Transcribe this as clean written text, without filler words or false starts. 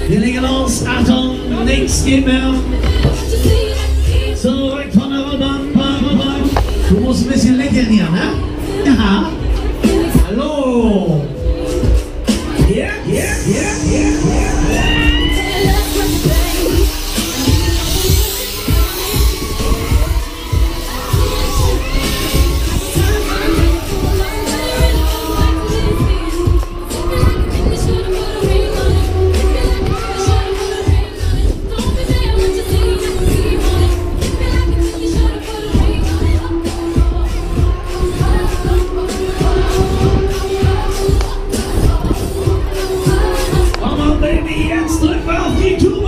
Wir legen los, Achtung, nichts geht mehr. Zurück von der Autobahn. Du musst ein bisschen lächeln hier, ne? Ja. Hallo. Yeah. Jetzt drücken wir auf die Tube.